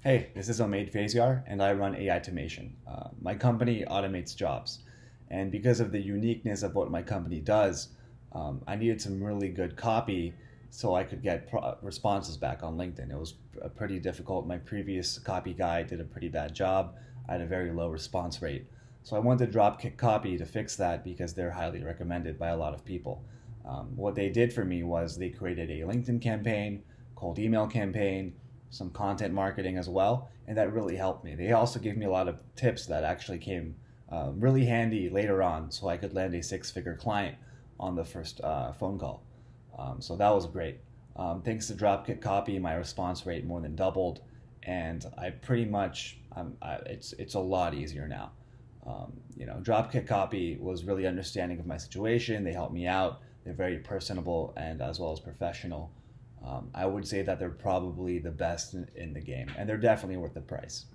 Hey, this is Omaid Faizyar, and I run AI Automation. My company automates jobs. And because of the uniqueness of what my company does, I needed some really good copy so I could get responses back on LinkedIn. It was pretty difficult. My previous copy guy did a pretty bad job. I had a very low response rate. So I wanted Dropkick Copy to fix that because they're highly recommended by a lot of people. What they did for me was they created a LinkedIn campaign, cold email campaign, some content marketing as well, and that really helped me. They also gave me a lot of tips that actually came really handy later on, so I could land a six-figure client on the first phone call. So that was great. Thanks to Dropkick Copy, my response rate more than doubled, and I pretty much it's a lot easier now. Dropkick Copy was really understanding of my situation. They helped me out. They're very personable and as well as professional. I would say that they're probably the best in the game, and they're definitely worth the price.